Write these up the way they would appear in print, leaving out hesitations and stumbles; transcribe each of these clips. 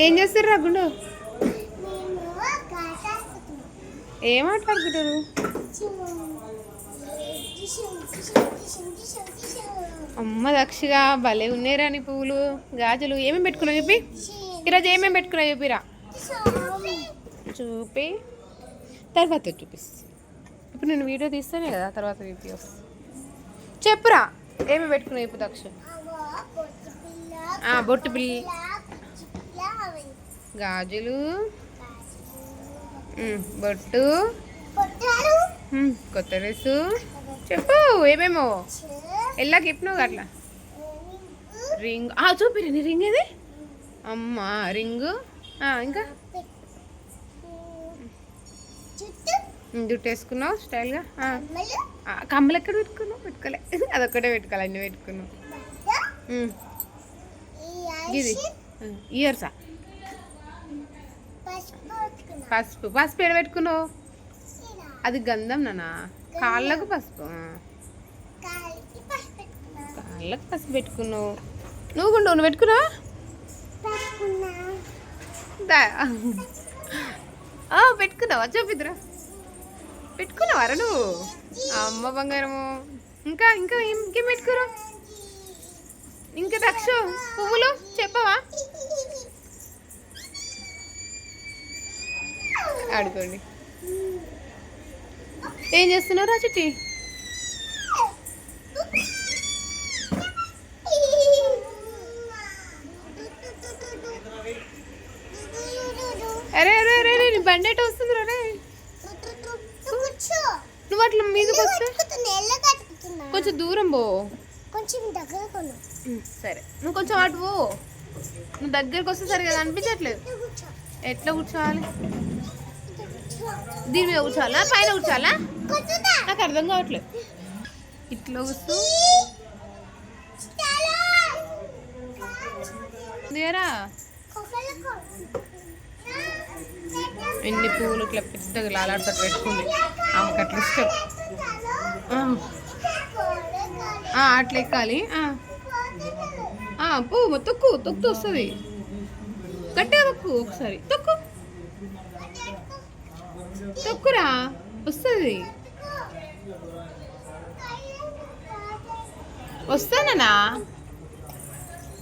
ఏం చేస్తారు గుండు? ఏం ఆటలాడుకుంటారు? అమ్మ దక్షిగా భలే ఉన్నాయిరా నీ పువ్వులు గాజులు. ఏమేమి పెట్టుకున్నావు చూపి. ఈరోజు ఏమేమి పెట్టుకున్నావు చూపిరా. చూపి తర్వాత చూపిస్తా. ఇప్పుడు నేను వీడియో తీస్తానే కదా, తర్వాత చూపి. చెప్పురా ఏమేమి పెట్టుకున్నావు ఇప్పుడు దక్ష? బొట్టు బిల్లి, గాజులు, బొట్టు, కొత్త డ్రెస్సు. చెప్పు ఏమేమో ఎల్లాకి చెప్పినావు అట్లా. రింగ్ చూపిరా నీ రింగ్ ఏది? అమ్మ రింగు. ఇంకా జుట్టు వేసుకున్నావు స్టైల్గా. కమ్మలు ఎక్కడ పెట్టుకున్నావు? పెట్టుకోలే, అదొక్కటే పెట్టుకోవాలి. అన్నీ పెట్టుకున్నావు. ఇది ఇయర్సా? పసుపు. పసుపు ఎక్కడ పెట్టుకున్నావు? అది గంధం నానా. కాళ్ళకు పసుపు. కాళ్ళకు పసుపు పెట్టుకున్నావు. నువ్వు కూడా నువ్వు పెట్టుకున్నావా? పెట్టుకున్నావా? చూపిద్దురా. పెట్టుకున్నావారా నువ్వు? అమ్మ బంగారము. ఇంకా ఇంకా ఇంకేం పెట్టుకురా? ఇంకా దక్ష పువ్వులు చెప్పవా? ఆడుకోండి. ఏం చేస్తున్నావు రా చిట్టి? అరే అరే అరే నీ బండి ఎటు వస్తుంది రే? నువ్వు అట్లా మీదకి వస్తే కొంచెం దూరం పో. సరే నువ్వు కొంచెం అటు పో. నువ్వు దగ్గరకు వస్తే సరిగా అనిపించట్లేదు. ఎట్లా కూర్చోవాలి? దీని మీద కూర్చోవాలా పైన కూర్చోవాలా? నాకు అర్థం కావట్లేదు. ఇట్లా కూర్చో. దేరా ఎన్ని పువ్వులు ఇట్లా పెద్దగా లాలాడుతూ పెట్టుకుంది. ఆమెకు అట్లా ఇష్టం. అట్లా ఎక్కాలి. పువ్వు తొక్కు తొక్కు వస్తుంది. గట్టిగా తొక్కు. ఒకసారి తొక్కు. తొక్కురా వస్తుంది. వస్తానా?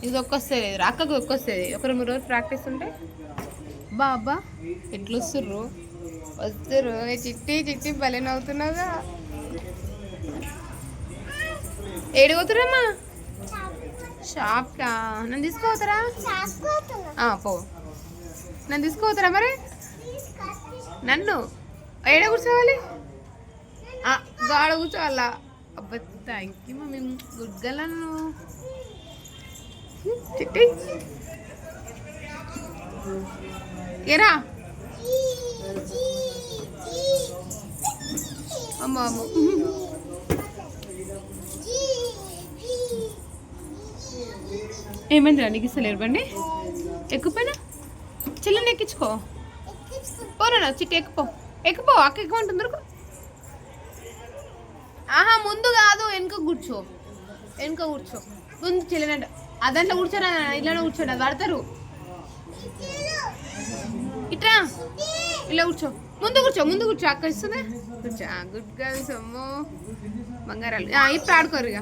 ఇది ఒక్కొస్తుంది. అక్కకు ఒక్కొస్తుంది. ఒక 2 రోజులు ప్రాక్టీస్ ఉంటే బాబా ఎట్లా వస్తుర్రు. వస్తుర్రు. చిట్టి చిట్టి భలే నవ్వుతున్నావుగా. ఏడిపోతురమ్మా? షాప్కా? నన్ను తీసుకోవతారా? పో. నన్ను తీసుకోవతారా మరి? నన్ను ఏడ కూర్చోవాలి? గాడ కూర్చోవాలా? అబ్బా thank you mummy. Good girl నన్ను. చిట్టి ఏరా అమ్మ అమ్మ. ఏమైందిరా నీకు ఇస్తలేరు బండి? ఎక్కుపోయినా చెల్లిని ఎక్కించుకో. పోనా చిట్టి ఎక్కిపో. ఎక్కిపో. అక్క ఎక్కువ దొరుకు. ముందు కాదు వెనుక కూర్చో. వెనుక కూర్చో. ముందు చెల్లినంట అదంట్లో కూర్చోరా. ఇట్లానే కూర్చోండి. అది పడతారు. ఇట్రా ఇలా కూర్చో. ముందు కూర్చో. ముందు కూర్చో. అక్క ఇస్తుంది. కూర్చో. Good girls. అమ్మో బంగారాలు. ఇప్పుడు ఆడుకోరు ఇక.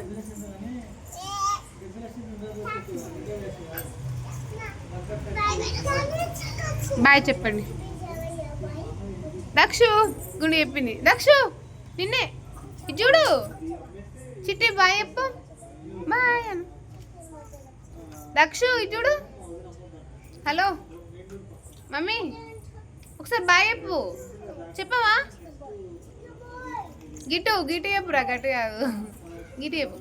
బాయ్ చెప్పండి. దక్షు గుండు చెప్పింది. దక్షు నిన్నే ఇది చూడు. చిట్టి బాయ్ చెప్పు. బాయ్ అను. దక్షు ఇది చూడు. హలో మమ్మీ ఒకసారి బాయ్ చెప్పు. చెప్పవా? గిట్టు గిట్టు చెప్పురా. గట్టి కాదు గిట్టు చెప్పు.